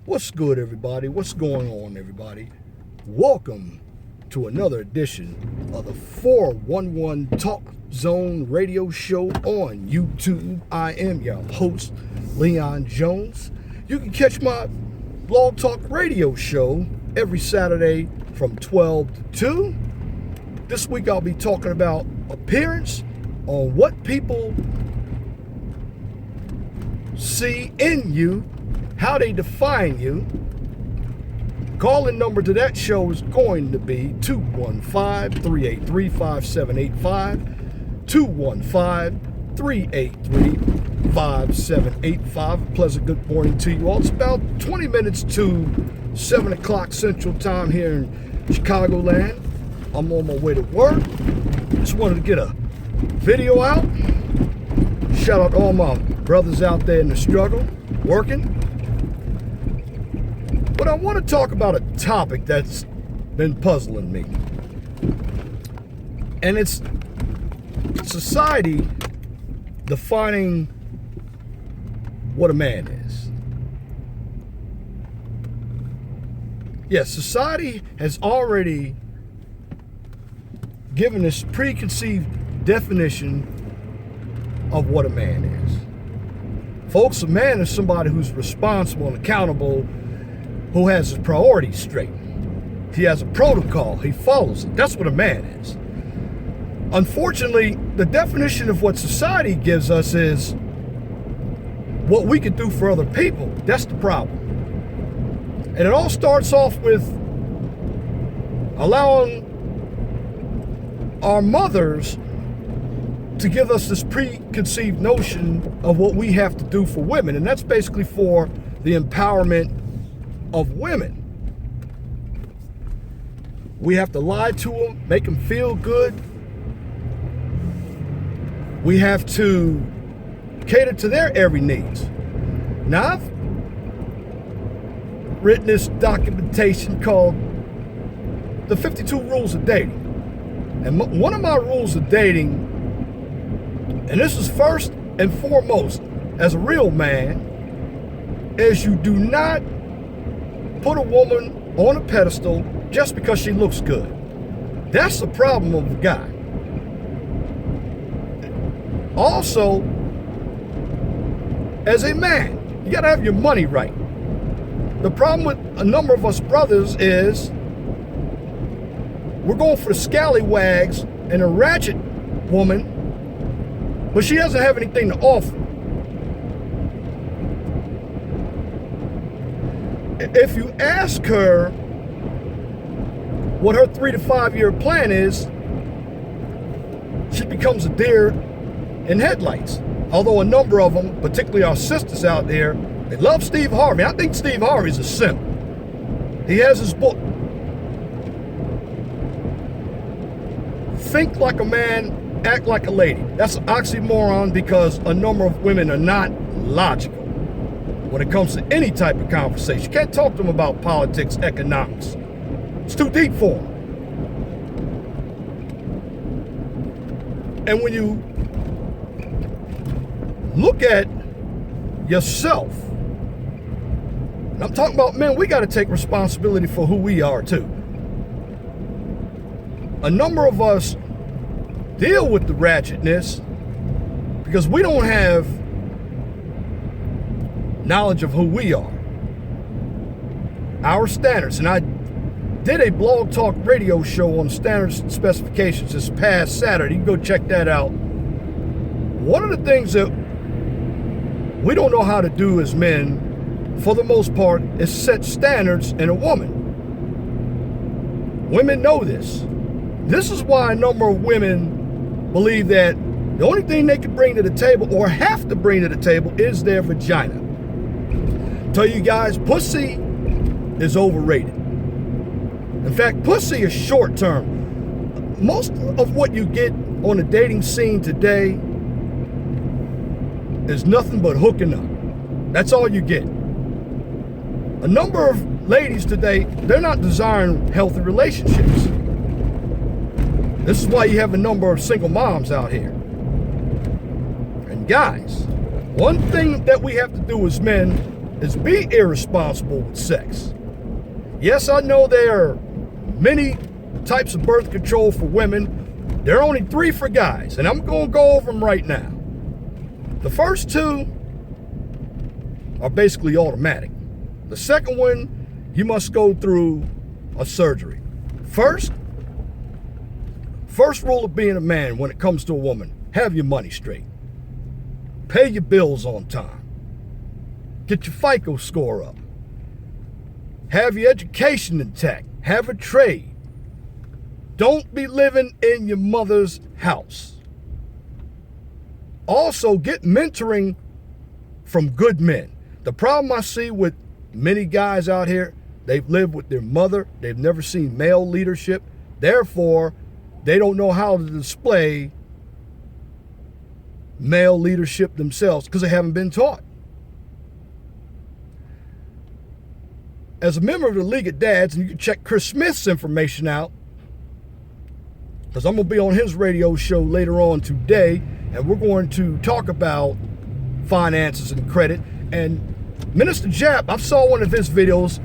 What's good, everybody? What's going on, everybody? Welcome to another edition of the 411 Talk Zone radio show on YouTube. I am your host, Leon Jones. You can catch my Blog Talk radio show every Saturday from 12 to 2. This week I'll be talking about appearance, on what people see in you, how they define you. Calling number to that show is going to be 215-383-5785, 215-383-5785. A pleasant good morning to you all. It's about 20 minutes to 7 o'clock Central Time here in Chicagoland. I'm on my way to work. Just wanted to get a video out. Shout out to all my brothers out there in the struggle, working. But I want to talk about a topic that's been puzzling me. And it's society defining what a man is. Yes, society has already given this preconceived definition of what a man is. Folks, a man is somebody who's responsible and accountable, who has his priorities straight. He has a protocol, he follows it. That's what a man is. Unfortunately, the definition of what society gives us is what we could do for other people. That's the problem. And it all starts off with allowing our mothers to give us this preconceived notion of what we have to do for women. And that's basically for the empowerment of women. We have to lie to them, make them feel good. We have to cater to their every needs. Now, I've written this documentation called The 52 Rules of Dating. And one of my rules of dating, and this is first and foremost, as a real man, is you do not put a woman on a pedestal just because she looks good. That's the problem of a guy. Also, as a man, you gotta have your money right. The problem with a number of us brothers is we're going for the scallywags and a ratchet woman, but she doesn't have anything to offer. If you ask her what her 3 to 5 year plan is, she becomes a deer in headlights. Although a number of them, particularly our sisters out there, they love Steve Harvey. I think Steve Harvey's a simp. He has his book, Think Like a Man, Act Like a Lady. That's an oxymoron because a number of women are not logical when it comes to any type of conversation. You can't talk to them about politics, economics. It's too deep for them. And when you look at yourself, and I'm talking about men, we got to take responsibility for who we are too. A number of us deal with the ratchetness because we don't have knowledge of who we are, our standards. And I did a Blog Talk radio show on standards and specifications this past Saturday. You can go check that out. One of the things that we don't know how to do as men, for the most part, is set standards in a woman. Women know this. This is why a number of women believe that the only thing they can bring to the table, or have to bring to the table, is their vagina. Tell you guys, pussy is overrated. In fact, pussy is short term. Most of what you get on the dating scene today is nothing but hooking up. That's all you get. A number of ladies today, they're not desiring healthy relationships. This is why you have a number of single moms out here. And guys, one thing that we have to do as men is be irresponsible with sex. Yes, I know there are many types of birth control for women. There are only 3 for guys, and I'm going to go over them right now. The first 2 are basically automatic. The second one, you must go through a surgery. First rule of being a man when it comes to a woman, have your money straight. Pay your bills on time. Get your FICO score up. Have your education intact. Have a trade. Don't be living in your mother's house. Also, get mentoring from good men. The problem I see with many guys out here, they've lived with their mother. They've never seen male leadership. Therefore, they don't know how to display male leadership themselves because they haven't been taught. As a member of the League of Dads, and you can check Chris Smith's information out, because I'm going to be on his radio show later on today, and we're going to talk about finances and credit. And Minister Jap, I saw one of his videos,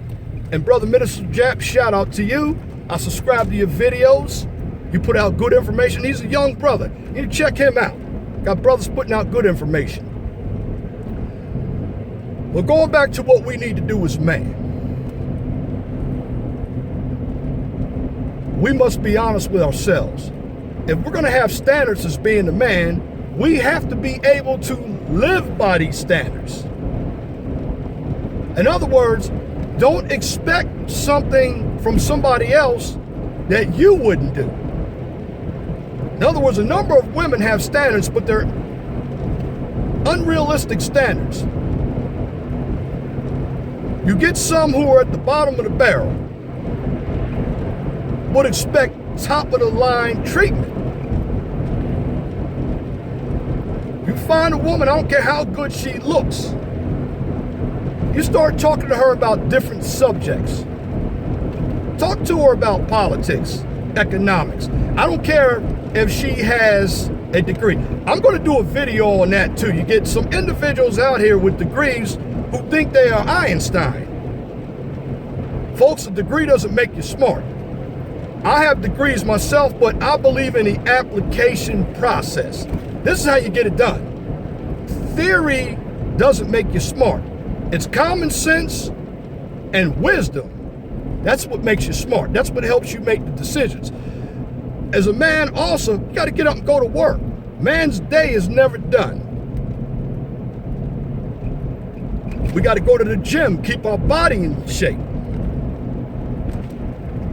and brother Minister Jap, shout out to you. I subscribe to your videos. You put out good information. He's a young brother. You need to check him out. Got brothers putting out good information. Well, going back to what we need to do as men, we must be honest with ourselves. If we're going to have standards as being a man, we have to be able to live by these standards. In other words, don't expect something from somebody else that you wouldn't do. In other words, a number of women have standards, but they're unrealistic standards. You get some who are at the bottom of the barrel, would expect top of the line treatment. You find a woman, I don't care how good she looks, you start talking to her about different subjects. Talk to her about politics, economics. I don't care if she has a degree. I'm going to do a video on that too. You get some individuals out here with degrees who think they are Einstein. Folks, a degree doesn't make you smart. I have degrees myself, but I believe in the application process. This is how you get it done. Theory doesn't make you smart. It's common sense and wisdom. That's what makes you smart. That's what helps you make the decisions. As a man also, you got to get up and go to work. Man's day is never done. We got to go to the gym, keep our body in shape.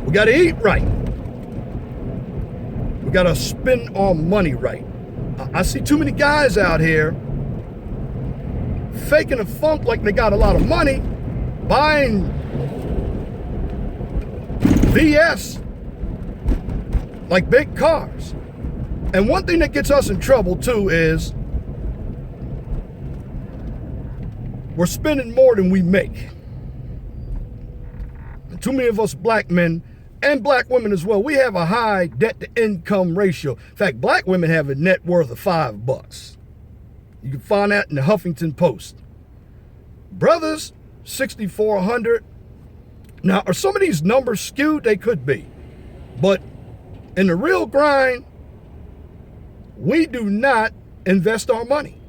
We got to eat right. We got to spend our money right. I see too many guys out here faking a funk like they got a lot of money, buying BS like big cars. And one thing that gets us in trouble too is we're spending more than we make. And too many of us black men and black women as well, we have a high debt to income ratio. In fact, black women have a net worth of $5. You can find that in the Huffington Post. Brothers, 6,400. Now, are some of these numbers skewed? They could be. But in the real grind, we do not invest our money.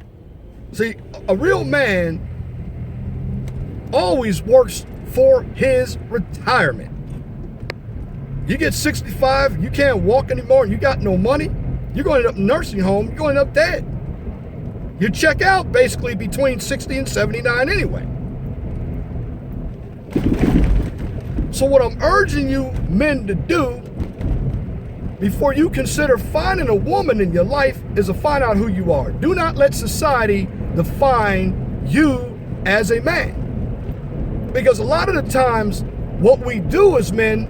See, a real man always works for his retirement. You get 65, you can't walk anymore, and you got no money, you're going to end up in a nursing home, you're going to end up dead. You check out basically between 60 and 79 anyway. So what I'm urging you men to do before you consider finding a woman in your life is to find out who you are. Do not let society define you as a man. Because a lot of the times what we do as men,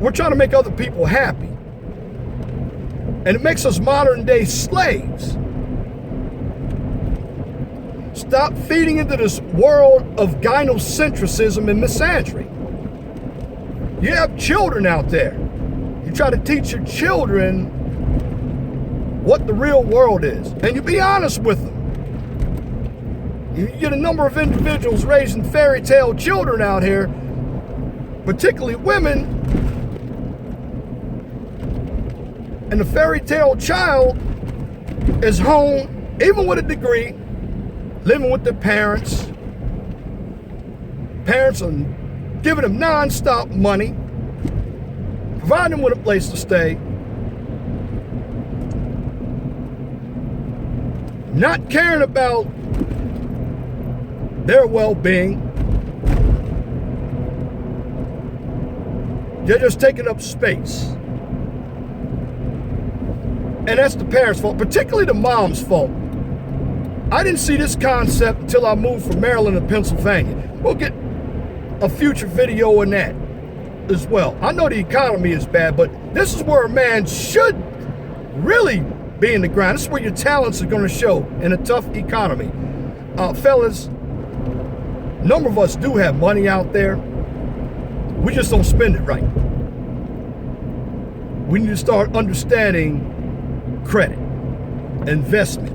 we're trying to make other people happy. And it makes us modern day slaves. Stop feeding into this world of gynocentrism and misandry. You have children out there. You try to teach your children what the real world is. And you be honest with them. You get a number of individuals raising fairy tale children out here, particularly women, and the fairy tale child is home, even with a degree, living with their parents. Parents are giving them non-stop money, providing them with a place to stay, not caring about their well-being. They're just taking up space. And that's the parents' fault, particularly the mom's fault. I didn't see this concept until I moved from Maryland to Pennsylvania. We'll get a future video on that as well. I know the economy is bad, but this is where a man should really be in the grind. This is where your talents are going to show in a tough economy. Fellas, a number of us do have money out there. We just don't spend it right. We need to start understanding credit, investment.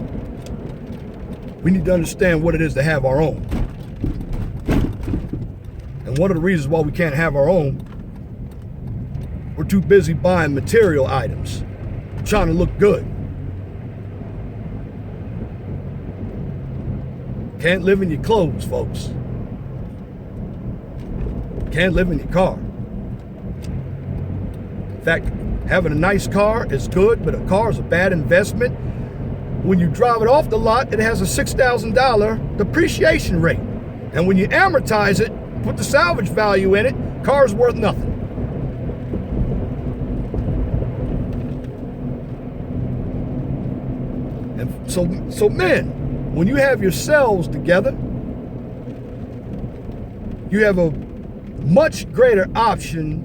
We need to understand what it is to have our own. And one of the reasons why we can't have our own, we're too busy buying material items, trying to look good. Can't live in your clothes, folks. Can't live in your car. In fact, having a nice car is good, but a car is a bad investment. When you drive it off the lot, it has a $6,000 depreciation rate. And when you amortize it, put the salvage value in it, car's worth nothing. And so men, when you have yourselves together, you have a much greater option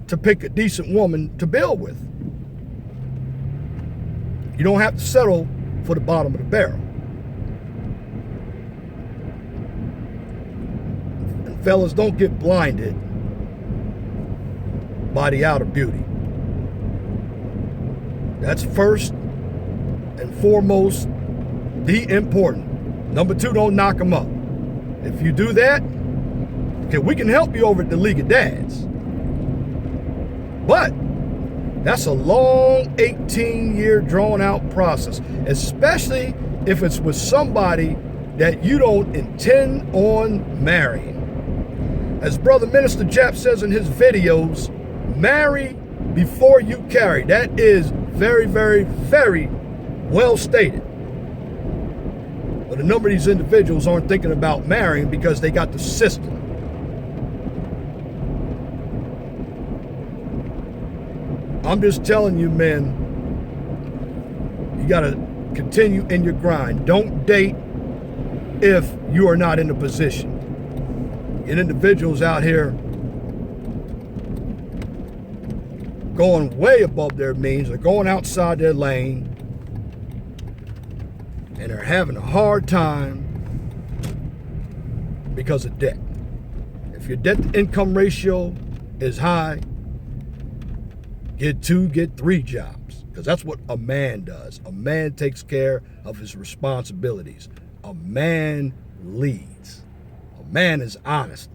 to pick a decent woman to build with. You don't have to settle for the bottom of the barrel. And fellas, don't get blinded by the outer beauty. That's first and foremost, the important. Number two, don't knock them up. If you do that, okay, we can help you over at the League of Dads. But that's a long 18-year drawn-out process, especially if it's with somebody that you don't intend on marrying. As Brother Minister Jap says in his videos, marry before you carry. That is very, very, very well stated. But a number of these individuals aren't thinking about marrying because they got the system. I'm just telling you, men, you got to continue in your grind. Don't date if you are not in a position. And individuals out here going way above their means, they're going outside their lane, and they're having a hard time because of debt. If your debt-to-income ratio is high, get 2, get 3 jobs, because that's what a man does. A man takes care of his responsibilities. A man leads. A man is honest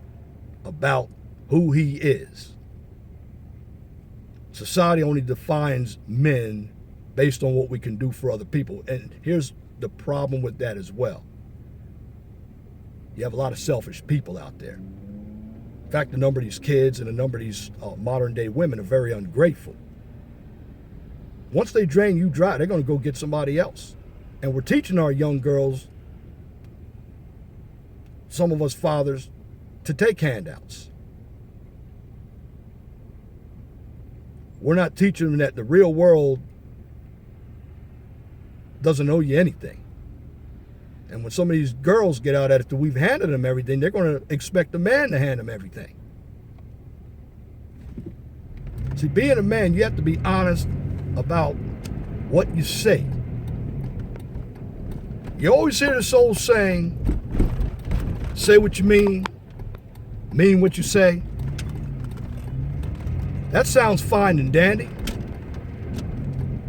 about who he is. Society only defines men based on what we can do for other people. And here's the problem with that as well. You have a lot of selfish people out there. In fact, a number of these kids and a number of these modern day women are very ungrateful. Once they drain you dry, they're going to go get somebody else. And we're teaching our young girls, some of us fathers, to take handouts. We're not teaching them that the real world doesn't owe you anything. And when some of these girls get out after we've handed them everything, they're going to expect a man to hand them everything. See, being a man, you have to be honest about what you say. You always hear this old saying, say what you mean what you say. That sounds fine and dandy,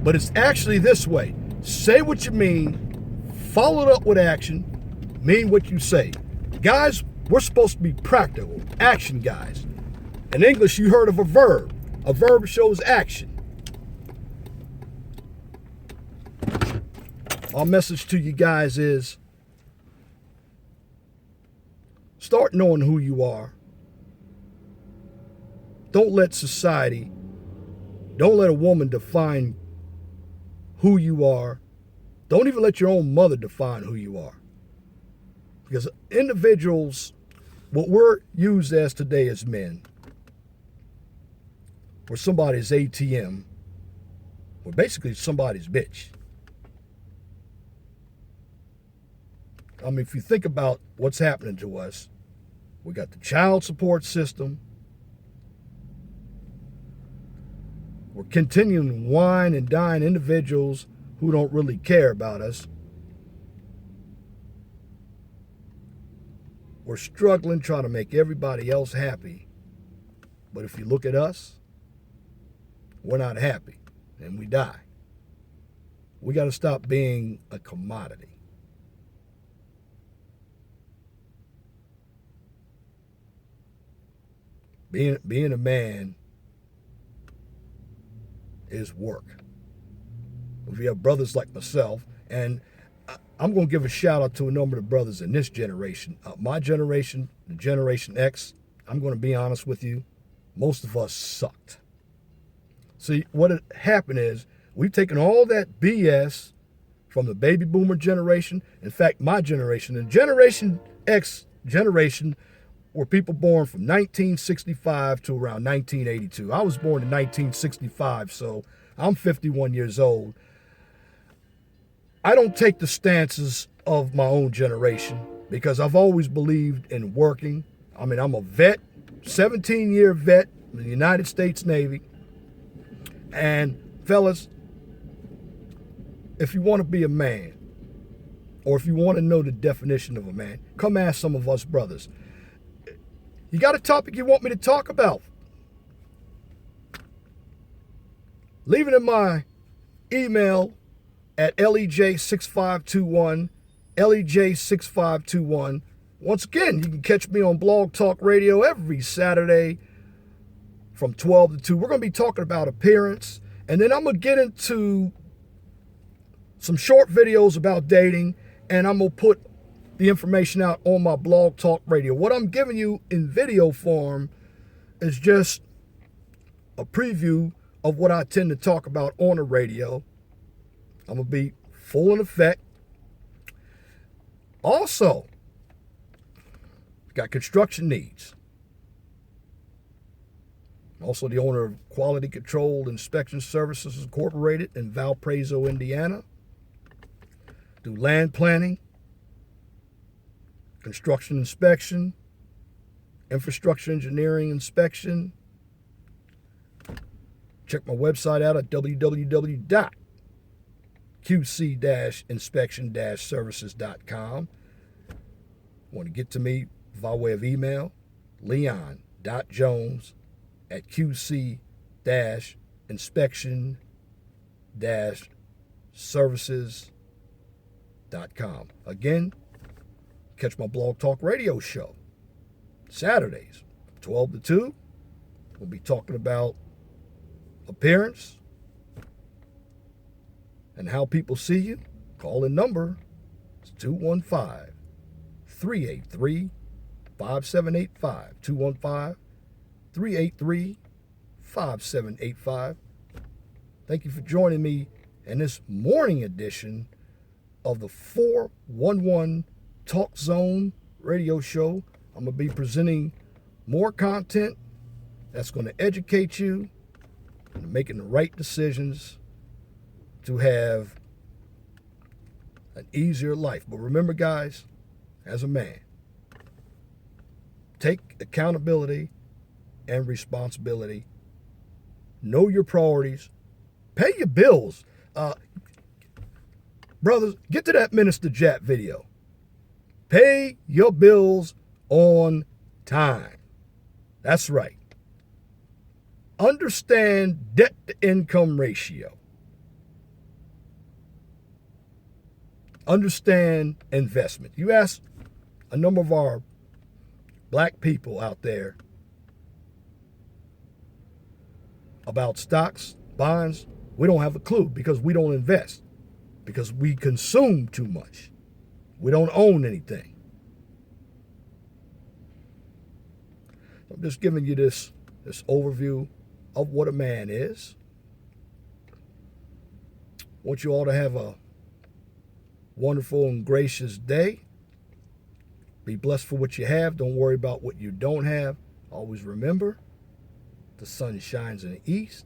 but it's actually this way. Say what you mean Follow it up with action. Mean what you say. Guys, we're supposed to be practical, action guys. In English, you heard of a verb. A verb shows action. Our message to you guys is start knowing who you are. Don't let society, don't let a woman define who you are. Don't even let your own mother define who you are. Because individuals, what we're used as today as men, we're somebody's ATM. We're basically somebody's bitch. I mean, if you think about what's happening to us, we got the child support system. We're continuing to wine and dine individuals who don't really care about us. We're struggling trying to make everybody else happy. But if you look at us, we're not happy and we die. We got to stop being a commodity. Being a man is work. If you have brothers like myself, and I'm going to give a shout out to a number of brothers in this generation. My generation, the Generation X, I'm going to be honest with you, most of us sucked. See, what had happened is we've taken all that BS from the baby boomer generation. In fact, my generation, the Generation X generation, were people born from 1965 to around 1982. I was born in 1965, so I'm 51 years old. I don't take the stances of my own generation because I've always believed in working. I mean, I'm a vet, 17-year vet in the United States Navy. And fellas, if you want to be a man, or if you want to know the definition of a man, come ask some of us brothers. You got a topic you want me to talk about? Leave it in my email at lej6521, lej6521. Once again, you can catch me on Blog Talk Radio every Saturday from 12 to 2. We're going to be talking about appearance, and then I'm going to get into some short videos about dating, and I'm going to put the information out on my Blog Talk Radio. What I'm giving you in video form is just a preview of what I tend to talk about on the radio. I'm going to be full in effect. Also, got construction needs. Also the owner of Quality Control Inspection Services Incorporated in Valparaiso, Indiana. Do land planning, construction inspection, infrastructure engineering inspection. Check my website out at www.qc-inspection-services.com. Want to get to me by way of email, leon.jones@qc-inspection-services.com. Again, catch my Blog Talk Radio show Saturdays, 12 to 2. We'll be talking about appearance and how people see you. Call in number is 215-383-5785. 215-383-5785. Thank you for joining me in this morning edition of the 411 Talk Zone radio show. I'm going to be presenting more content that's going to educate you into making the right decisions to have an easier life. But remember, guys, as a man, take accountability and responsibility. Know your priorities. Pay your bills. Brothers, get to that Minister Jap video. Pay your bills on time. That's right. Understand debt to income ratio. understand investment. You ask a number of our black people out there about stocks, bonds, we don't have a clue because we don't invest, because we consume too much. We don't own anything. I'm just giving you this overview of what a man is. I want you all to have a wonderful and gracious day. Be blessed for what you have. Don't worry about what you don't have. Always remember, the sun shines in the east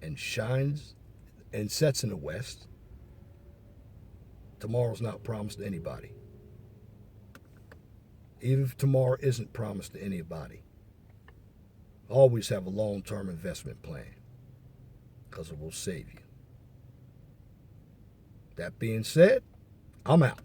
and shines and sets in the west. Tomorrow's not promised to anybody. Even if tomorrow isn't promised to anybody, always have a long-term investment plan, because it will save you. That being said, I'm out.